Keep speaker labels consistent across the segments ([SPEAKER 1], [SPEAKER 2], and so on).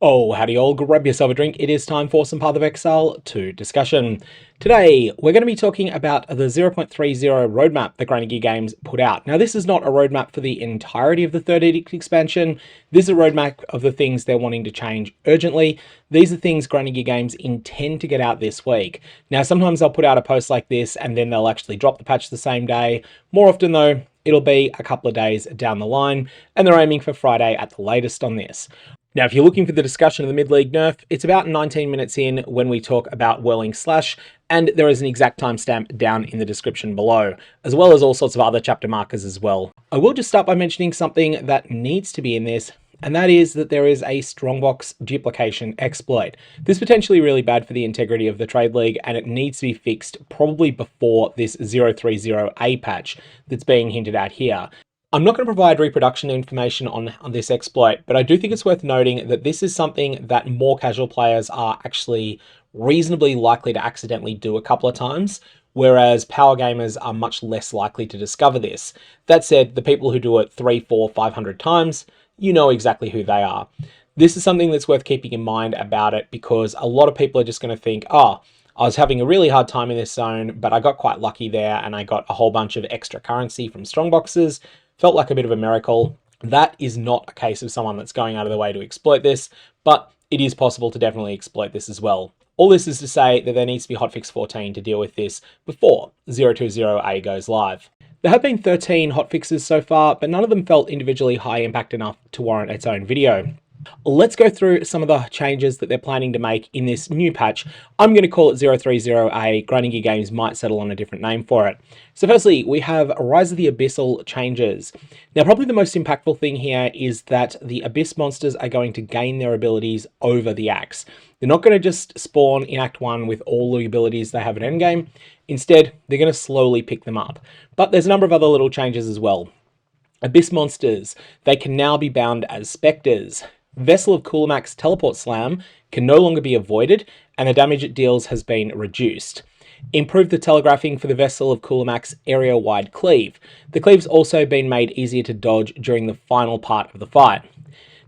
[SPEAKER 1] Oh, howdy all, grab yourself a drink. It is time for some Path of Exile 2 discussion. Today, we're going to be talking about the 0.30 roadmap that Grinding Gear Games put out. Now, this is not a roadmap for the entirety of the Third Edict expansion. This is a roadmap of the things they're wanting to change urgently. These are things Grinding Gear Games intend to get out this week. Now, sometimes they'll put out a post like this and then they'll actually drop the patch the same day. More often though, it'll be a couple of days down the line, and they're aiming for Friday at the latest on this. Now, if you're looking for the discussion of the mid-league nerf, it's about 19 minutes in when we talk about Whirling Slash, and there is an exact timestamp down in the description below, as well as all sorts of other chapter markers as well. I will just start by mentioning something that needs to be in this, and that is that there is a Strongbox duplication exploit. This is potentially really bad for the integrity of the Trade League, and it needs to be fixed probably before this 030A patch that's being hinted at here. I'm not going to provide reproduction information on this exploit, but I do think it's worth noting that this is something that more casual players are actually reasonably likely to accidentally do a couple of times, whereas power gamers are much less likely to discover this. That said, the people who do it 3, 4, 500 times, you know exactly who they are. This is something that's worth keeping in mind about it, because a lot of people are just going to think, oh, I was having a really hard time in this zone, but I got quite lucky there and I got a whole bunch of extra currency from Strongboxes. Felt like a bit of a miracle. That is not a case of someone that's going out of their way to exploit this, but it is possible to definitely exploit this as well. All this is to say that there needs to be hotfix 14 to deal with this before 020A goes live. There have been 13 hotfixes so far, but none of them felt individually high impact enough to warrant its own video. Let's go through some of the changes that they're planning to make in this new patch. I'm going to call it 030A. Grinding Gear Games might settle on a different name for it. So firstly, we have Rise of the Abyssal changes. Now, probably the most impactful thing here is that the Abyss monsters are going to gain their abilities over the Axe. They're not going to just spawn in Act 1 with all the abilities they have at endgame. Instead, they're going to slowly pick them up. But there's a number of other little changes as well. Abyss monsters, they can now be bound as Spectres. Vessel of Kulemak's teleport slam can no longer be avoided, and the damage it deals has been reduced. Improve the telegraphing for the Vessel of Kulemak's area-wide cleave. The cleave's also been made easier to dodge during the final part of the fight.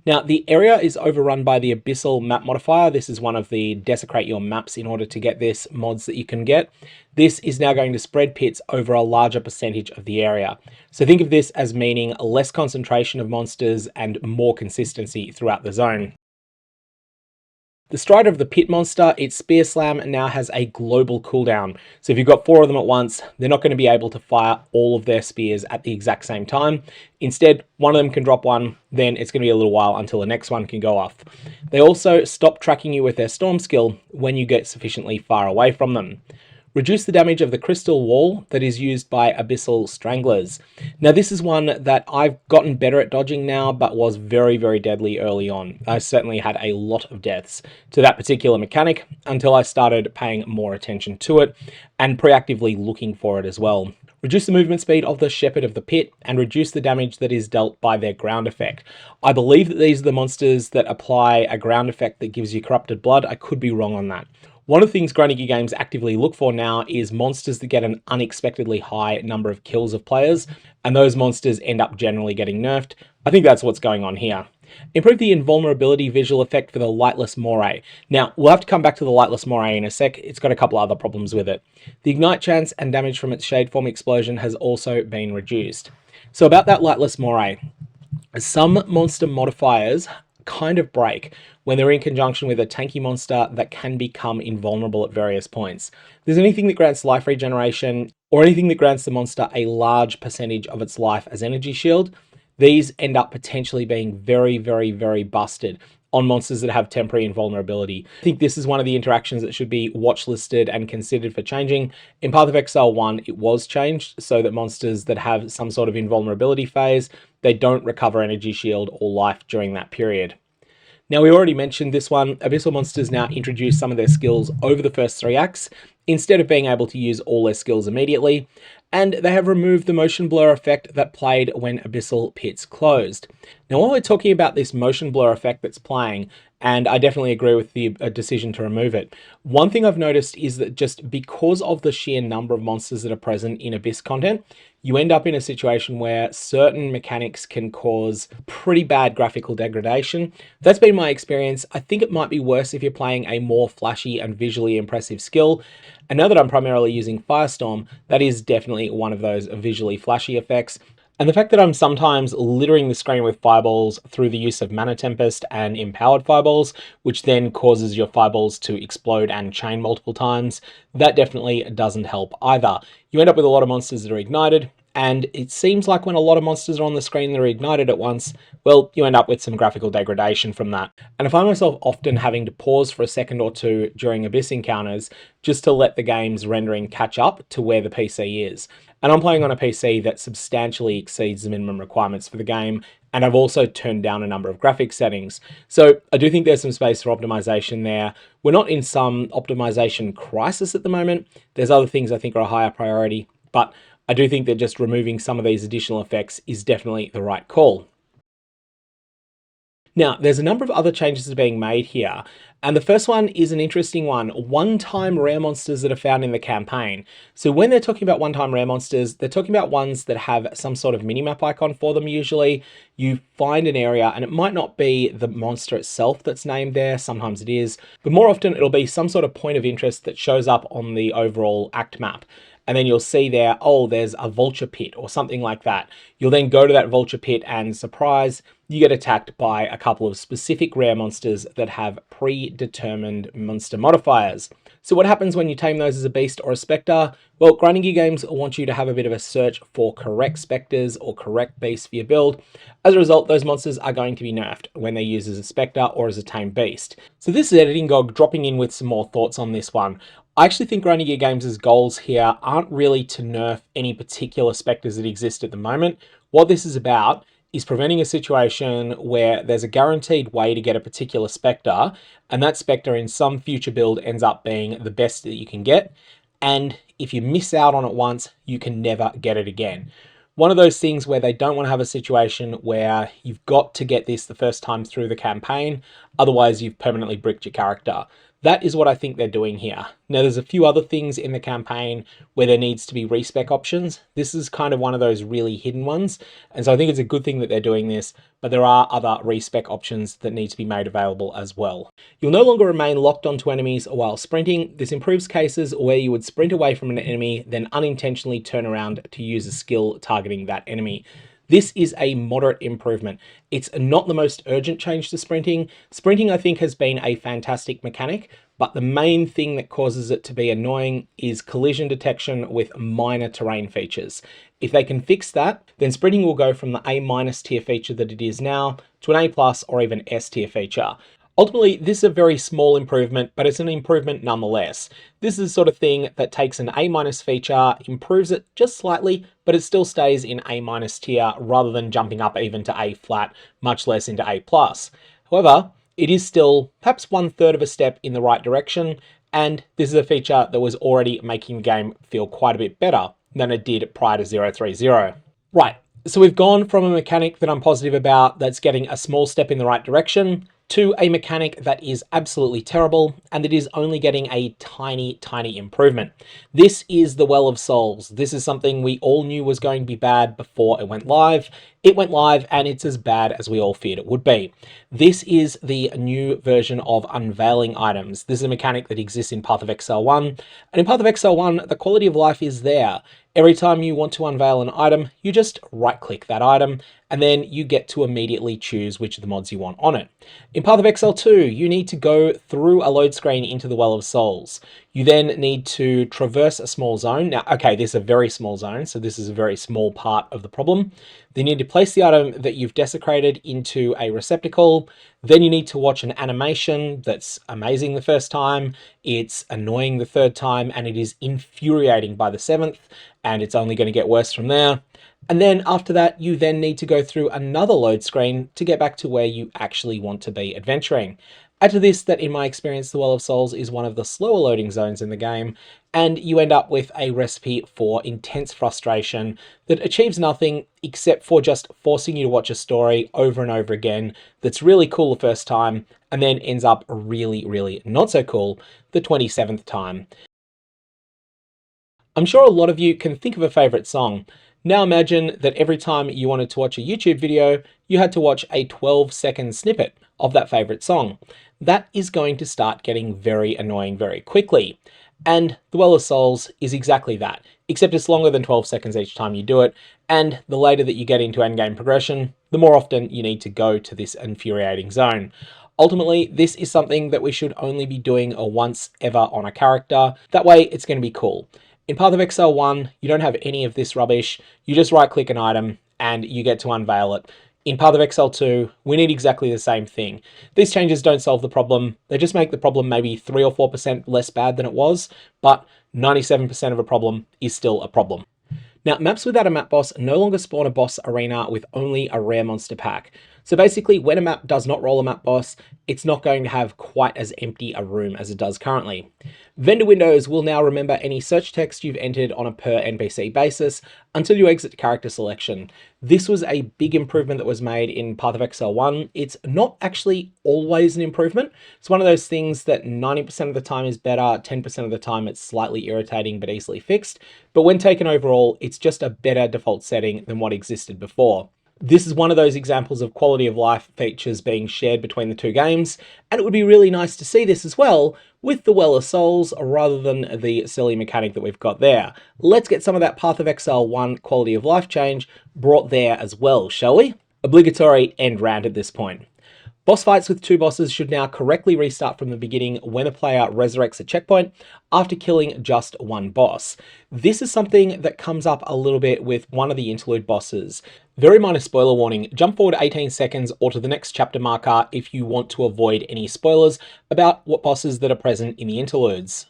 [SPEAKER 1] Now, the area is overrun by the Abyssal Map modifier. This is one of the desecrate your maps in order to get this mods that you can get. This is now going to spread pits over a larger percentage of the area. So think of this as meaning less concentration of monsters and more consistency throughout the zone. The Strider of the Pit monster, its Spear Slam now has a global cooldown. So if you've got 4 of them at once, they're not going to be able to fire all of their spears at the exact same time. Instead, one of them can drop one, then it's going to be a little while until the next one can go off. They also stop tracking you with their Storm skill when you get sufficiently far away from them. Reduce the damage of the crystal wall that is used by Abyssal Stranglers. Now, this is one that I've gotten better at dodging now, but was very, very deadly early on. I certainly had a lot of deaths to that particular mechanic until I started paying more attention to it and proactively looking for it as well. Reduce the movement speed of the Shepherd of the Pit and reduce the damage that is dealt by their ground effect. I believe that these are the monsters that apply a ground effect that gives you corrupted blood. I could be wrong on that. One of the things Grinding Gear Games actively look for now is monsters that get an unexpectedly high number of kills of players, and those monsters end up generally getting nerfed. I think that's what's going on here. Improve the invulnerability visual effect for the Lightless Moray. Now, we'll have to come back to the Lightless Moray in a sec. It's got a couple other problems with it. The ignite chance and damage from its Shade Form explosion has also been reduced. So about that Lightless Moray, some monster modifiers kind of break when they're in conjunction with a tanky monster that can become invulnerable at various points. There's anything that grants life regeneration or anything that grants the monster a large percentage of its life as energy shield. These end up potentially being very, very, very busted on monsters that have temporary invulnerability. I think this is one of the interactions that should be watch listed and considered for changing. In Path of Exile 1, it was changed so that monsters that have some sort of invulnerability phase, they don't recover energy shield or life during that period. Now, we already mentioned this one. Abyssal monsters now introduce some of their skills over the first 3 acts, instead of being able to use all their skills immediately, and they have removed the motion blur effect that played when Abyssal Pits closed. Now, while we're talking about this motion blur effect that's playing, and I definitely agree with the decision to remove it, one thing I've noticed is that just because of the sheer number of monsters that are present in Abyss content, you end up in a situation where certain mechanics can cause pretty bad graphical degradation. That's been my experience. I think it might be worse if you're playing a more flashy and visually impressive skill. And now that I'm primarily using Firestorm, that is definitely one of those visually flashy effects. And the fact that I'm sometimes littering the screen with fireballs through the use of Mana Tempest and empowered fireballs, which then causes your fireballs to explode and chain multiple times, that definitely doesn't help either. You end up with a lot of monsters that are ignited, and it seems like when a lot of monsters are on the screen that are ignited at once, well, you end up with some graphical degradation from that. And I find myself often having to pause for a second or two during Abyss encounters just to let the game's rendering catch up to where the PC is. And I'm playing on a PC that substantially exceeds the minimum requirements for the game, and I've also turned down a number of graphics settings. So I do think there's some space for optimization there. We're not in some optimization crisis at the moment. There's other things I think are a higher priority, but I do think that just removing some of these additional effects is definitely the right call. Now, there's a number of other changes that are being made here, and the first one is an interesting one: one-time rare monsters that are found in the campaign. So when they're talking about one-time rare monsters, they're talking about ones that have some sort of minimap icon for them usually. You find an area, and it might not be the monster itself that's named there, sometimes it is, but more often it'll be some sort of point of interest that shows up on the overall act map. And then you'll see there, oh, there's a vulture pit or something like that. You'll then go to that vulture pit and surprise, you get attacked by a couple of specific rare monsters that have predetermined monster modifiers. So what happens when you tame those as a beast or a specter? Well, grinding gear games want you to have a bit of a search for correct specters or correct beasts for your build. As a result, those monsters are going to be nerfed when they're used as a specter or as a tamed beast. So this is Editing Gog dropping in with some more thoughts on this one. I actually think Grinding Gear Games' goals here aren't really to nerf any particular specters that exist at the moment. What this is about is preventing a situation where there's a guaranteed way to get a particular specter, and that specter in some future build ends up being the best that you can get, and if you miss out on it once, you can never get it again. One of those things where they don't want to have a situation where you've got to get this the first time through the campaign, otherwise you've permanently bricked your character. That is what I think they're doing here. Now, there's a few other things in the campaign where there needs to be respec options. This is kind of one of those really hidden ones, and so I think it's a good thing that they're doing this, but there are other respec options that need to be made available as well. You'll no longer remain locked onto enemies while sprinting. This improves cases where you would sprint away from an enemy, then unintentionally turn around to use a skill targeting that enemy. This is a moderate improvement. It's not the most urgent change to sprinting. Sprinting, I think, has been a fantastic mechanic, but the main thing that causes it to be annoying is collision detection with minor terrain features. If they can fix that, then sprinting will go from the A- tier feature that it is now to an A+ or even S tier feature. Ultimately, this is a very small improvement, but it's an improvement nonetheless. This is the sort of thing that takes an A- feature, improves it just slightly, but it still stays in A- tier rather than jumping up even to A flat, much less into A+. However, it is still perhaps 1/3 of a step in the right direction, and this is a feature that was already making the game feel quite a bit better than it did prior to 0.3.0. Right, so we've gone from a mechanic that I'm positive about that's getting a small step in the right direction to a mechanic that is absolutely terrible and that is only getting a tiny, tiny improvement. This is the Well of Souls. This is something we all knew was going to be bad before it went live. It went live and it's as bad as we all feared it would be. This is the new version of unveiling items. This is a mechanic that exists in Path of Exile 1, and in Path of Exile 1, the quality of life is there. Every time you want to unveil an item, you just right-click that item, and then you get to immediately choose which of the mods you want on it. In Path of Exile 2, you need to go through a load screen into the Well of Souls. You then need to traverse a small zone. Now, okay, this is a very small zone, so this is a very small part of the problem. Then you need to place the item that you've desecrated into a receptacle. Then you need to watch an animation that's amazing the first time, it's annoying the third time, and it is infuriating by the seventh, and it's only going to get worse from there. And then after that, you then need to go through another load screen to get back to where you actually want to be adventuring. Add to this that in my experience, the Well of Souls is one of the slower loading zones in the game, and you end up with a recipe for intense frustration that achieves nothing except for just forcing you to watch a story over and over again that's really cool the first time, and then ends up really, really not so cool the 27th time. I'm sure a lot of you can think of a favorite song. Now imagine that every time you wanted to watch a YouTube video, you had to watch a 12-second snippet of that favorite song. That is going to start getting very annoying very quickly. And the Well of Souls is exactly that, except it's longer than 12 seconds each time you do it, and the later that you get into endgame progression, the more often you need to go to this infuriating zone. Ultimately, this is something that we should only be doing once ever on a character. That way, it's going to be cool. In Path of Exile 1, you don't have any of this rubbish. You just right-click an item, and you get to unveil it. In Path of Exile 2, we need exactly the same thing. These changes don't solve the problem. They just make the problem maybe 3 or 4% less bad than it was, but 97% of a problem is still a problem. Now, maps without a map boss no longer spawn a boss arena with only a rare monster pack. So basically, when a map does not roll a map boss, it's not going to have quite as empty a room as it does currently. Vendor windows will now remember any search text you've entered on a per NPC basis until you exit character selection. This was a big improvement that was made in Path of Exile 1. It's not actually always an improvement. It's one of those things that 90% of the time is better, 10% of the time it's slightly irritating but easily fixed. But when taken overall, it's just a better default setting than what existed before. This is one of those examples of quality of life features being shared between the two games, and it would be really nice to see this as well with the Well of Souls rather than the silly mechanic that we've got there. Let's get some of that Path of Exile 1 quality of life change brought there as well, shall we? Obligatory end rant at this point. Boss fights with two bosses should now correctly restart from the beginning when a player resurrects a checkpoint after killing just one boss. This is something that comes up a little bit with one of the interlude bosses. Very minor spoiler warning, jump forward 18 seconds or to the next chapter marker if you want to avoid any spoilers about what bosses that are present in the interludes.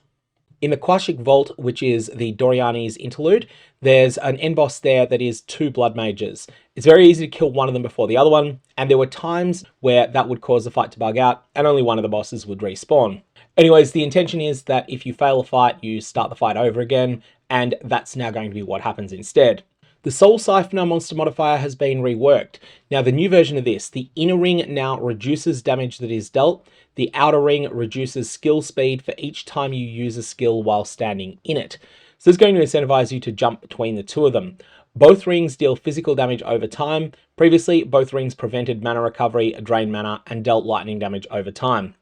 [SPEAKER 1] In the Quashik Vault, which is the Doriani's interlude, there's an end boss there that is two blood mages. It's very easy to kill one of them before the other one, and there were times where that would cause the fight to bug out, and only one of the bosses would respawn. Anyways, the intention is that if you fail a fight, you start the fight over again, and that's now going to be what happens instead. The Soul Siphoner monster modifier has been reworked. Now, the new version of this, the inner ring now reduces damage that is dealt. The outer ring reduces skill speed for each time you use a skill while standing in it. So this is going to incentivize you to jump between the two of them. Both rings deal physical damage over time. Previously, both rings prevented mana recovery, drained mana, and dealt lightning damage over time.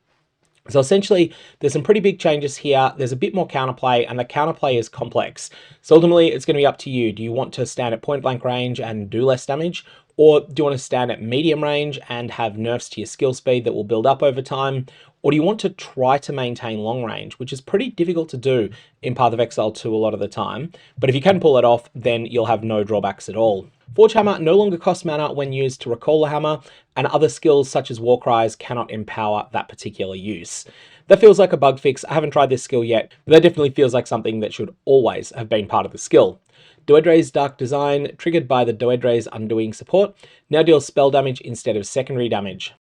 [SPEAKER 1] So essentially, there's some pretty big changes here. There's a bit more counterplay, and the counterplay is complex. So ultimately, it's going to be up to you. Do you want to stand at point blank range and do less damage? Or do you want to stand at medium range and have nerfs to your skill speed that will build up over time? Or do you want to try to maintain long range, which is pretty difficult to do in Path of Exile 2 a lot of the time. But if you can pull it off, then you'll have no drawbacks at all. Forge Hammer no longer costs mana when used to recall the hammer, and other skills such as War Cries cannot empower that particular use. That feels like a bug fix. I haven't tried this skill yet, but that definitely feels like something that should always have been part of the skill. Doedre's Dark Design, triggered by the Doedre's Undoing support, now deals spell damage instead of secondary damage.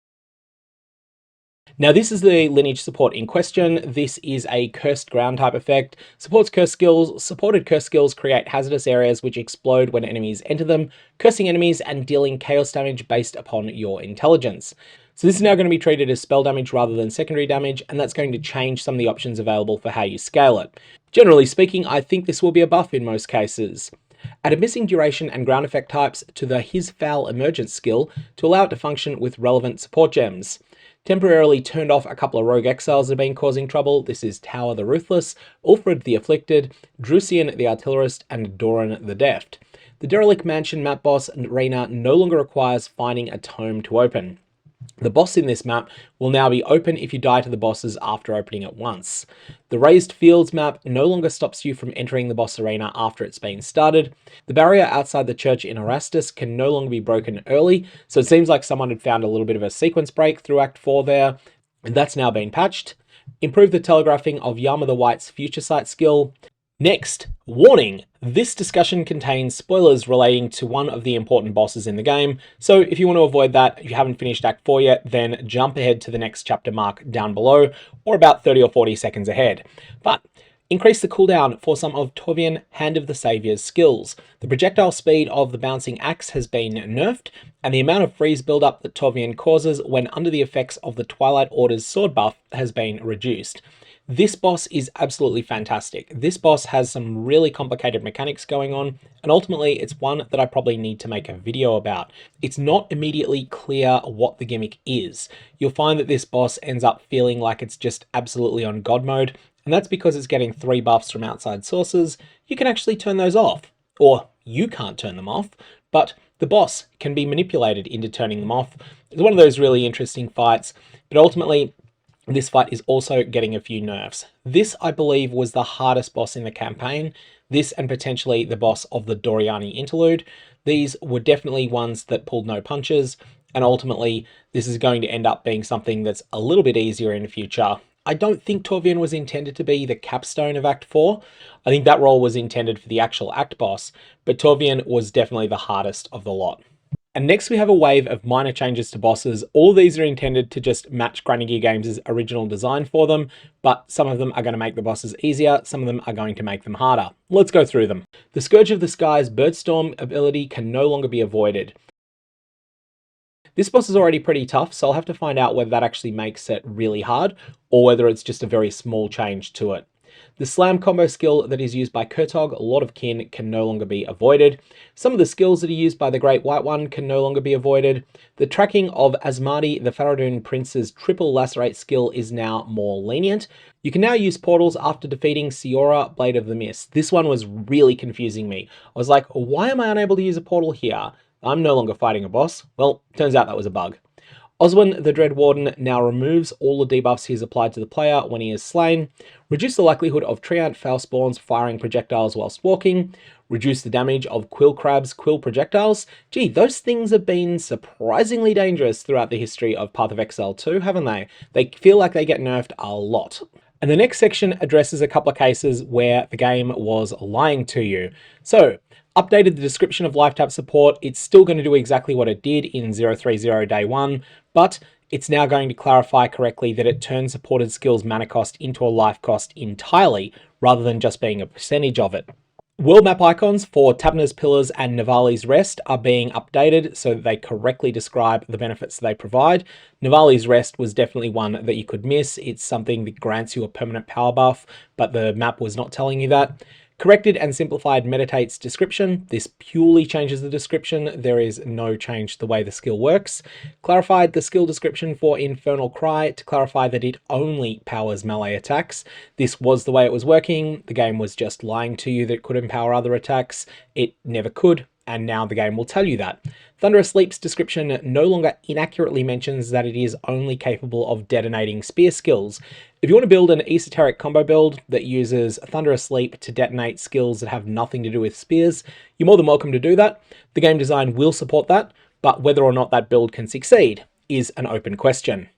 [SPEAKER 1] Now this is the Lineage support in question. This is a cursed ground type effect. Supports cursed skills. Supported cursed skills create hazardous areas which explode when enemies enter them, cursing enemies and dealing chaos damage based upon your intelligence. So this is now going to be treated as spell damage rather than secondary damage, and that's going to change some of the options available for how you scale it. Generally speaking, I think this will be a buff in most cases. Add a missing duration and ground effect types to the His Foul Emergence skill to allow it to function with relevant support gems. Temporarily turned off a couple of rogue exiles that have been causing trouble. This is Tower the Ruthless, Ulfred the Afflicted, Drusian the Artillerist, and Doran the Deft. The Derelict Mansion map boss arena no longer requires finding a tome to open. The boss in this map will now be open if you die to the bosses after opening it once. The Raised Fields map no longer stops you from entering the boss arena after it's been started. The barrier outside the church in Erastus can no longer be broken early, so it seems like someone had found a little bit of a sequence break through Act 4 there, and that's now been patched. Improve the telegraphing of Yama the White's Future Sight skill. Next, warning! This discussion contains spoilers relating to one of the important bosses in the game, so if you want to avoid that, if you haven't finished Act 4 yet, then jump ahead to the next chapter mark down below, or about 30 or 40 seconds ahead. But increase the cooldown for some of Torvian Hand of the Saviour's skills. The projectile speed of the bouncing axe has been nerfed, and the amount of freeze buildup that Torvian causes when under the effects of the Twilight Order's sword buff has been reduced. This boss is absolutely fantastic. This boss has some really complicated mechanics going on, and ultimately it's one that I probably need to make a video about. It's not immediately clear what the gimmick is. You'll find that this boss ends up feeling like it's just absolutely on God mode, and that's because it's getting 3 buffs from outside sources. You can actually turn those off, or you can't turn them off, but the boss can be manipulated into turning them off. It's one of those really interesting fights, but ultimately this fight is also getting a few nerfs. This, I believe, was the hardest boss in the campaign. This and potentially the boss of the Doriani interlude. These were definitely ones that pulled no punches, and ultimately this is going to end up being something that's a little bit easier in the future. I don't think Torvian was intended to be the capstone of Act 4. I think that role was intended for the actual Act boss, but Torvian was definitely the hardest of the lot. And next we have a wave of minor changes to bosses. All of these are intended to just match Grinding Gear Games' original design for them, but some of them are going to make the bosses easier, some of them are going to make them harder. Let's go through them. The Scourge of the Skies Birdstorm ability can no longer be avoided. This boss is already pretty tough, so I'll have to find out whether that actually makes it really hard, or whether it's just a very small change to it. The Slam combo skill that is used by Kurtog, Lord of Kin, can no longer be avoided. Some of the skills that are used by the Great White One can no longer be avoided. The tracking of Asmadi, the Faradun Prince's triple lacerate skill is now more lenient. You can now use portals after defeating Siora, Blade of the Mist. This one was really confusing me. I was like, why am I unable to use a portal here? I'm no longer fighting a boss. Well, turns out that was a bug. Oswin the Dread Warden now removes all the debuffs he has applied to the player when he is slain. Reduce the likelihood of Treant Foul Spawns firing projectiles whilst walking. Reduce the damage of Quill Crab's Quill projectiles. Gee, those things have been surprisingly dangerous throughout the history of Path of Exile 2, haven't they? They feel like they get nerfed a lot. And the next section addresses a couple of cases where the game was lying to you. So, updated the description of life tap support. It's still going to do exactly what it did in 030 day 1, but it's now going to clarify correctly that it turns supported skills mana cost into a life cost entirely, rather than just being a percentage of it. World map icons for Tabna's Pillars and Navali's Rest are being updated so that they correctly describe the benefits they provide. Navali's Rest was definitely one that you could miss. It's something that grants you a permanent power buff, but the map was not telling you that. Corrected and simplified Meditate's description. This purely changes the description. There is no change to the way the skill works. Clarified the skill description for Infernal Cry to clarify that it only powers melee attacks. This was the way it was working. The game was just lying to you that it could empower other attacks. It never could, and now the game will tell you that. Thunderous Leap's description no longer inaccurately mentions that it is only capable of detonating spear skills. If you want to build an esoteric combo build that uses Thunderous Leap to detonate skills that have nothing to do with spears, you're more than welcome to do that. The game design will support that, but whether or not that build can succeed is an open question.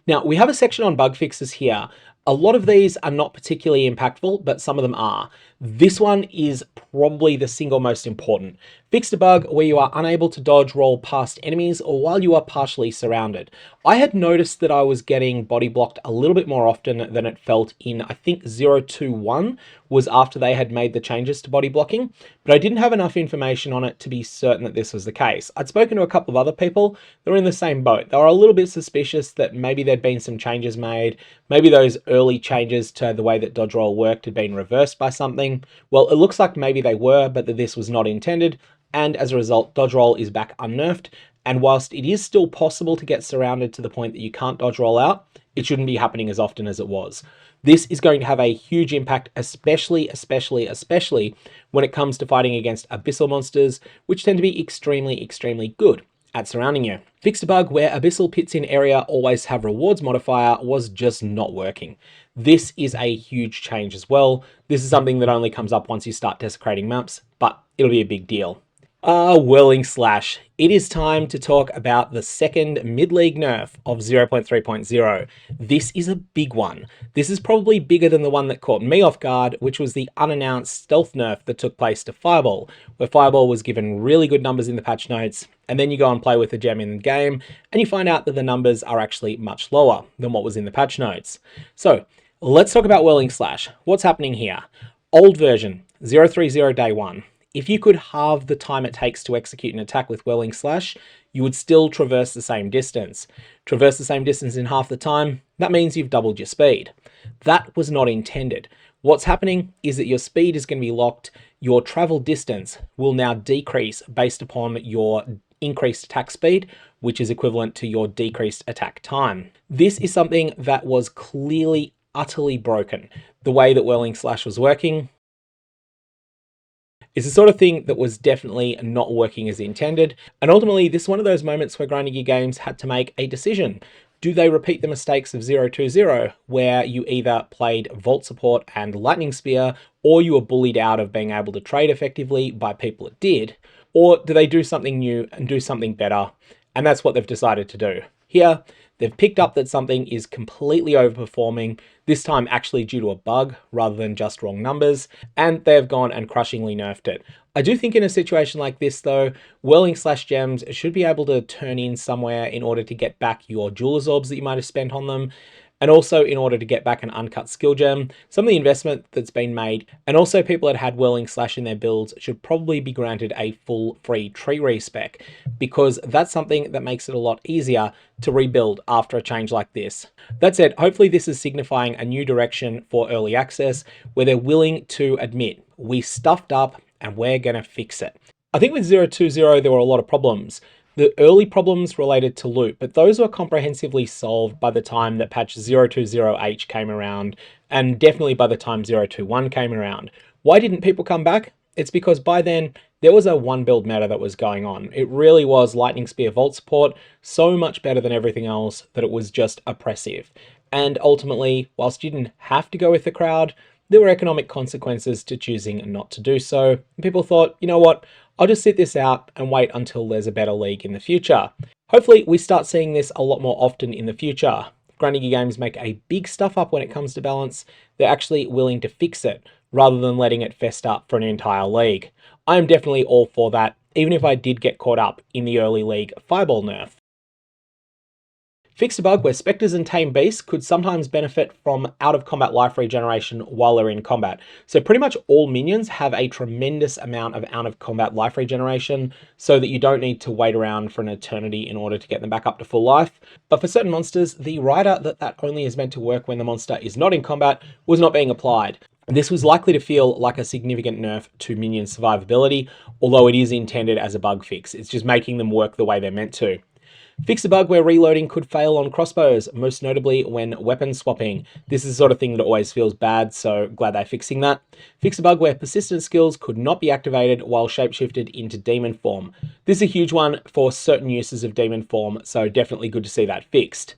[SPEAKER 1] Now, we have a section on bug fixes here. A lot of these are not particularly impactful, but some of them are. This one is probably the single most important. Fixed a bug where you are unable to dodge roll past enemies or while you are partially surrounded. I had noticed that I was getting body blocked a little bit more often than it felt in, I think 021 was after they had made the changes to body blocking, but I didn't have enough information on it to be certain that this was the case. I'd spoken to a couple of other people that were in the same boat. They were a little bit suspicious that maybe there'd been some changes made, maybe those early changes to the way that dodge roll worked had been reversed by something. Well, it looks like maybe they were, but that this was not intended, and as a result, dodge roll is back unnerfed, and whilst it is still possible to get surrounded to the point that you can't dodge roll out, it shouldn't be happening as often as it was. This is going to have a huge impact, especially when it comes to fighting against abyssal monsters, which tend to be extremely good. at surrounding you. Fixed a bug where Abyssal Pits in area always have rewards modifier was just not working. This is a huge change as well. This is something that only comes up once you start desecrating maps, but it'll be a big deal. Whirling Slash. It is time to talk about the second mid-league nerf of 0.3.0. This is a big one. This is probably bigger than the one that caught me off guard, which was the unannounced stealth nerf that took place to Fireball, where Fireball was given really good numbers in the patch notes, and then you go and play with the gem in the game, and you find out that the numbers are actually much lower than what was in the patch notes. So, let's talk about Whirling Slash. What's happening here? Old version, 0.3.0 day 1. If you could halve the time it takes to execute an attack with Whirling Slash, you would still traverse the same distance. Traverse the same distance in half the time, that means you've doubled your speed. That was not intended. What's happening is that your speed is going to be locked. Your travel distance will now decrease based upon your increased attack speed, which is equivalent to your decreased attack time. This is something that was clearly utterly broken. The way that Whirling Slash was working is the sort of thing that was definitely not working as intended, and ultimately this is one of those moments where grinding gear games had to make a decision. Do they repeat the mistakes of 0.2.0, where you either played Vault Support and Lightning Spear, or you were bullied out of being able to trade effectively by people that did, or do they do something new and do something better? And that's what they've decided to do. Here, they've picked up that something is completely overperforming, this time actually due to a bug rather than just wrong numbers, and they've gone and crushingly nerfed it. I do think in a situation like this though, Whirling Slash gems should be able to turn in somewhere in order to get back your Jeweler's Orbs that you might have spent on them, and also in order to get back an uncut skill gem. Some of the investment that's been made, and also people that had Whirling Slash in their builds should probably be granted a full free tree respec, because that's something that makes it a lot easier to rebuild after a change like this. That said, hopefully this is signifying a new direction for early access, where they're willing to admit, we stuffed up and we're gonna fix it. I think with 0.2.0 there were a lot of problems. The early problems related to loot, but those were comprehensively solved by the time that patch 0.2.0H came around, and definitely by the time 0.2.1 came around. Why didn't people come back? It's because by then, there was a one build meta that was going on. It really was Lightning Spear Vault Support, so much better than everything else that it was just oppressive. And ultimately, whilst you didn't have to go with the crowd, there were economic consequences to choosing not to do so. People thought, you know what? I'll just sit this out and wait until there's a better league in the future. Hopefully we start seeing this a lot more often in the future. If grinding gear games make a big stuff up when it comes to balance, they're actually willing to fix it rather than letting it fester up for an entire league. I am definitely all for that, even if I did get caught up in the early league Fireball nerf. Fixed a bug where Spectres and Tame Beasts could sometimes benefit from out-of-combat life regeneration while they're in combat. So pretty much all minions have a tremendous amount of out-of-combat life regeneration, so that you don't need to wait around for an eternity in order to get them back up to full life. But for certain monsters, the rider that only is meant to work when the monster is not in combat was not being applied. This was likely to feel like a significant nerf to minion survivability, although it is intended as a bug fix. It's just making them work the way they're meant to. Fix a bug where reloading could fail on crossbows, most notably when weapon swapping. This is the sort of thing that always feels bad, so glad they're fixing that. Fix a bug where persistent skills could not be activated while shapeshifted into demon form. This is a huge one for certain uses of demon form, so definitely good to see that fixed.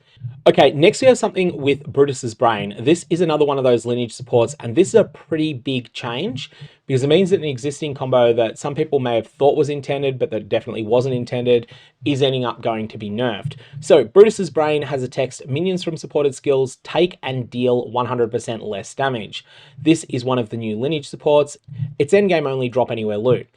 [SPEAKER 1] Okay, next we have something with Brutus's Brain. This is another one of those lineage supports, and this is a pretty big change because it means that an existing combo that some people may have thought was intended, but that definitely wasn't intended, is ending up going to be nerfed. So Brutus's Brain has a text, minions from supported skills take and deal 100% less damage. This is one of the new lineage supports. It's endgame only drop anywhere loot.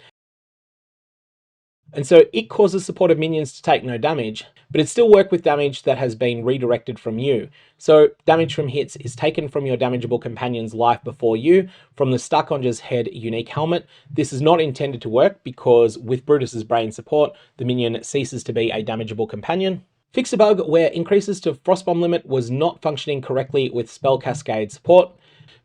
[SPEAKER 1] And so it causes supported minions to take no damage, but it still works with damage that has been redirected from you. So damage from hits is taken from your damageable companion's life before you, from the Starconger's Head unique helmet. This is not intended to work because with Brutus's Brain support, the minion ceases to be a damageable companion. Fix a bug where increases to Frostbomb limit was not functioning correctly with Spell Cascade support.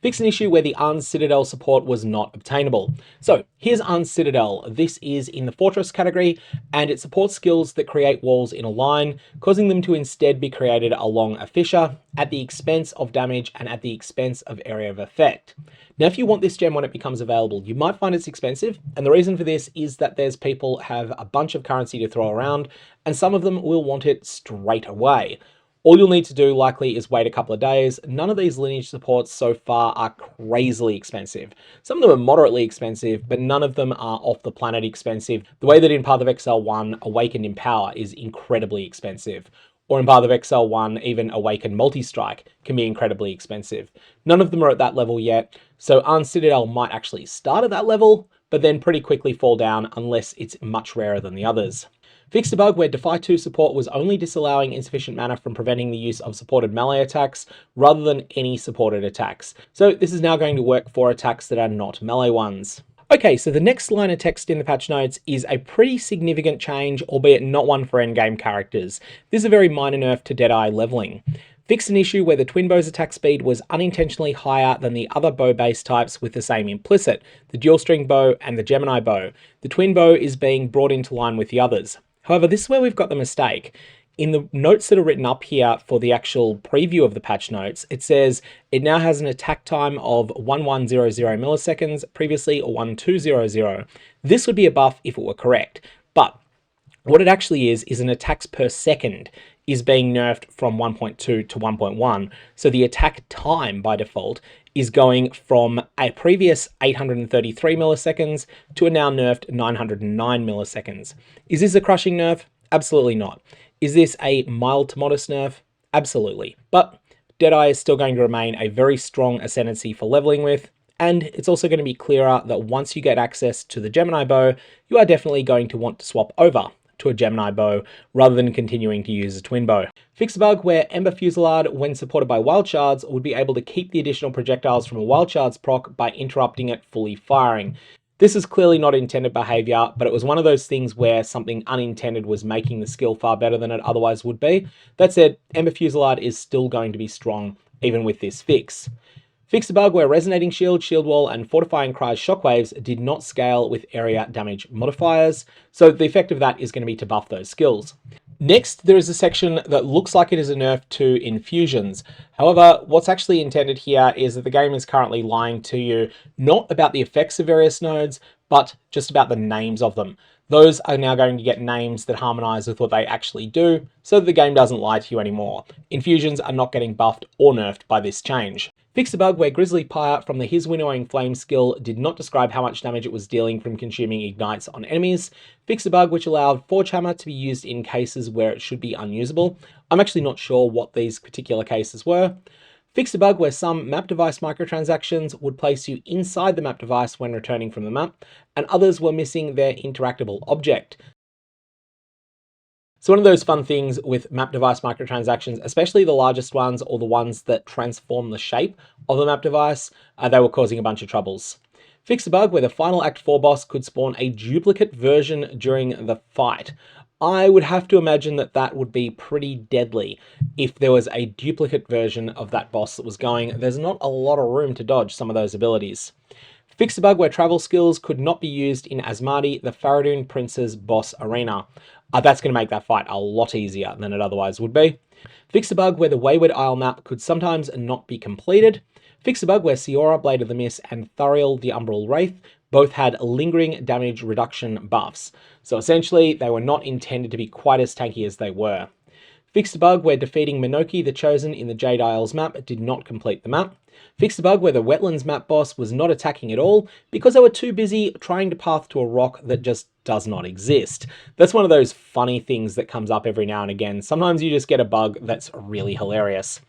[SPEAKER 1] Fix an issue where the Citadel support was not obtainable. So here's Citadel. This is in the Fortress category, and it supports skills that create walls in a line, causing them to instead be created along a fissure, at the expense of damage and at the expense of area of effect. Now, if you want this gem when it becomes available, you might find it's expensive, and the reason for this is that there's people have a bunch of currency to throw around, and some of them will want it straight away. All you'll need to do likely is wait a couple of days. None of these Lineage supports so far are crazily expensive. Some of them are moderately expensive, but none of them are off the planet expensive. The way that in Path of Exile 1, Awakened in Power is incredibly expensive. Or in Path of Exile 1, even Awakened Multi-Strike can be incredibly expensive. None of them are at that level yet, so Citadel might actually start at that level, but then pretty quickly fall down unless it's much rarer than the others. Fixed a bug where Defy 2 support was only disallowing Insufficient mana from preventing the use of supported melee attacks rather than any supported attacks. So this is now going to work for attacks that are not melee ones. Okay, so the next line of text in the patch notes is a pretty significant change, albeit not one for endgame characters. This is a very minor nerf to Deadeye leveling. Fix an issue where the twin bow's attack speed was unintentionally higher than the other bow base types with the same implicit, the dual string bow and the Gemini bow. The twin bow is being brought into line with the others. However, this is where we've got the mistake. In the notes that are written up here for the actual preview of the patch notes, it says it now has an attack time of 1100 milliseconds, previously 1200. This would be a buff if it were correct, but what it actually is an attacks per second is being nerfed from 1.2 to 1.1, so the attack time by default is going from a previous 833 milliseconds to a now nerfed 909 milliseconds. Is this a crushing nerf? Absolutely not. Is this a mild to modest nerf? Absolutely. But Deadeye is still going to remain a very strong ascendancy for leveling with, and it's also going to be clearer that once you get access to the Gemini bow, you are definitely going to want to swap over to a Gemini bow rather than continuing to use a twin bow. Fix a bug where Ember Fusillade, when supported by wild shards, would be able to keep the additional projectiles from a wild shards proc by interrupting it fully firing. This is clearly not intended behavior, but it was one of those things where something unintended was making the skill far better than it otherwise would be. That said, Ember Fusillade is still going to be strong even with this fix. Fix a bug where Resonating Shield, Shield Wall, and Fortifying Cry's shockwaves did not scale with area damage modifiers, so the effect of that is going to be to buff those skills. Next, there is a section that looks like it is a nerf to infusions. However, what's actually intended here is that the game is currently lying to you not about the effects of various nodes, but just about the names of them. Those are now going to get names that harmonize with what they actually do, so that the game doesn't lie to you anymore. Infusions are not getting buffed or nerfed by this change. Fix a bug where Grizzly Pyre from the His Winnowing Flame skill did not describe how much damage it was dealing from consuming ignites on enemies. Fix a bug which allowed Forge Hammer to be used in cases where it should be unusable. I'm actually not sure what these particular cases were. Fix a bug where some map device microtransactions would place you inside the map device when returning from the map, and others were missing their interactable object. So one of those fun things with map device microtransactions, especially the largest ones or the ones that transform the shape of the map device, they were causing a bunch of troubles. Fix a bug where the final Act 4 boss could spawn a duplicate version during the fight. I would have to imagine that that would be pretty deadly if there was a duplicate version of that boss that was going. There's not a lot of room to dodge some of those abilities. Fix a bug where travel skills could not be used in Asmadi, the Faradun Prince's boss arena. That's going to make that fight a lot easier than it otherwise would be. Fix a bug where the Wayward Isle map could sometimes not be completed. Fix a bug where Siora, Blade of the Mist, and Thuriel, the Umbral Wraith, both had lingering damage reduction buffs. So essentially, they were not intended to be quite as tanky as they were. Fixed a bug where defeating Minoki the Chosen in the Jade Isles map did not complete the map. Fixed a bug where the Wetlands map boss was not attacking at all because they were too busy trying to path to a rock that just does not exist. That's one of those funny things that comes up every now and again. Sometimes you just get a bug that's really hilarious.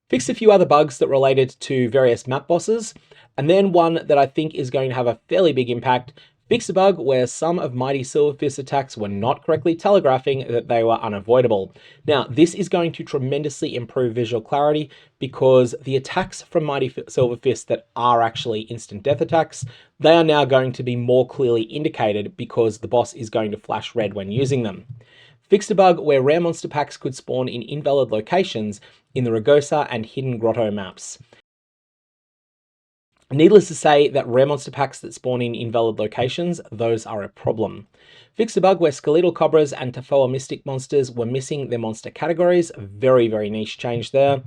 [SPEAKER 1] Fixed a few other bugs that related to various map bosses, and then one that I think is going to have a fairly big impact. Fix a bug where some of Mighty Silverfist attacks were not correctly telegraphing that they were unavoidable. Now, this is going to tremendously improve visual clarity because the attacks from Mighty Silverfist that are actually instant death attacks, they are now going to be more clearly indicated because the boss is going to flash red when using them. Fixed a bug where rare monster packs could spawn in invalid locations in the Ragosa and Hidden Grotto maps. Needless to say that rare monster packs that spawn in invalid locations, those are a problem. Fixed a bug where skeletal cobras and Tafoa mystic monsters were missing their monster categories, very, very niche change there.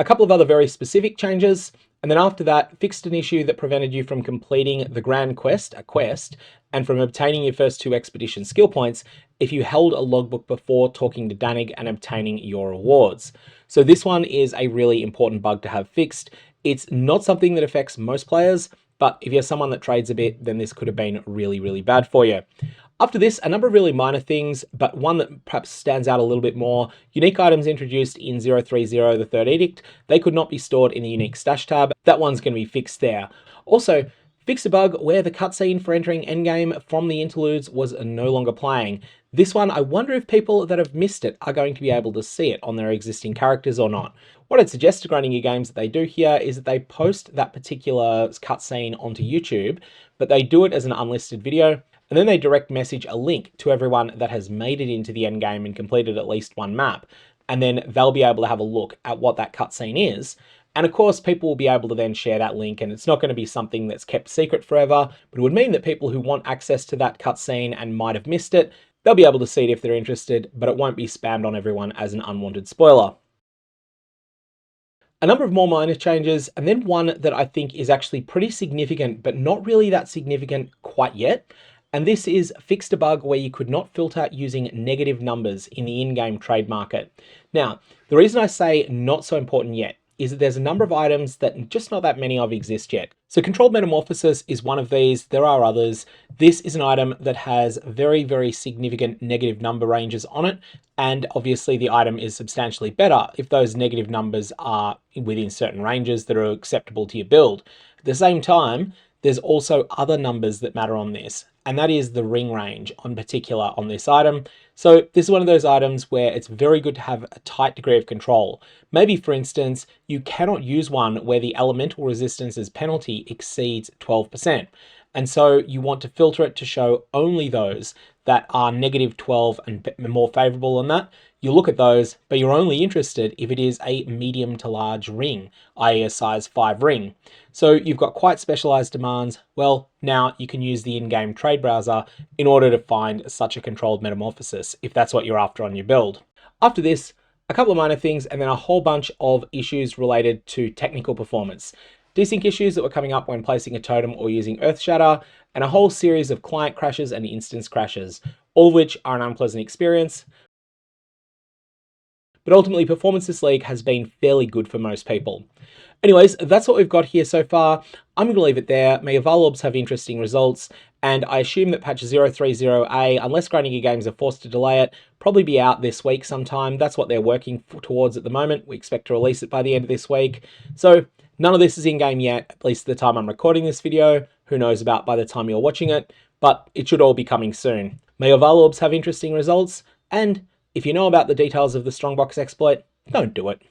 [SPEAKER 1] A couple of other very specific changes, and then after that, fixed an issue that prevented you from completing the Grand Quest, a quest, and from obtaining your first 2 expedition skill points if you held a logbook before talking to Danig and obtaining your rewards. So this one is a really important bug to have fixed. It's not something that affects most players, but if you're someone that trades a bit, then this could have been really, really bad for you. After this, a number of really minor things, but one that perhaps stands out a little bit more. Unique items introduced in 030, the Third Edict, they could not be stored in the unique stash tab. That one's going to be fixed there. Also, fix a bug where the cutscene for entering endgame from the Interludes was no longer playing. This one, I wonder if people that have missed it are going to be able to see it on their existing characters or not. What I'd suggest to Grinding Gear Games that they do here is that they post that particular cutscene onto YouTube, but they do it as an unlisted video, and then they direct message a link to everyone that has made it into the endgame and completed at least one map, and then they'll be able to have a look at what that cutscene is. And of course, people will be able to then share that link, and it's not going to be something that's kept secret forever, but it would mean that people who want access to that cutscene and might have missed it, they'll be able to see it if they're interested, but it won't be spammed on everyone as an unwanted spoiler. A number of more minor changes, and then one that I think is actually pretty significant, but not really that significant quite yet. And this is fixed a bug where you could not filter using negative numbers in the in-game trade market. Now, the reason I say not so important yet is that there's a number of items that just not that many of exist yet. So Controlled Metamorphosis is one of these. There are others. This is an item that has very, very significant negative number ranges on it. And obviously the item is substantially better if those negative numbers are within certain ranges that are acceptable to your build. At the same time, there's also other numbers that matter on this, and that is the ring range in particular on this item. So this is one of those items where it's very good to have a tight degree of control. Maybe, for instance, you cannot use one where the elemental resistance's penalty exceeds 12%. And so you want to filter it to show only those that are negative 12 and more favorable than that. You look at those, but you're only interested if it is a medium to large ring, i.e. a size 5 ring. So you've got quite specialized demands. Well, now you can use the in-game trade browser in order to find such a controlled metamorphosis, if that's what you're after on your build. After this, a couple of minor things, and then a whole bunch of issues related to technical performance. Desync issues that were coming up when placing a totem or using Earthshatter, and a whole series of client crashes and instance crashes, all of which are an unpleasant experience. But ultimately, performance this league has been fairly good for most people. Anyways, that's what we've got here so far. I'm going to leave it there. May avaiable have interesting results, and I assume that patch 030A, unless Grinding Gear Games are forced to delay it, probably be out this week sometime. That's what they're working towards at the moment. We expect to release it by the end of this week. So none of this is in-game yet, at least at the time I'm recording this video. Who knows about by the time you're watching it, but it should all be coming soon. May avaiable have interesting results, and if you know about the details of the Strongbox exploit, don't do it.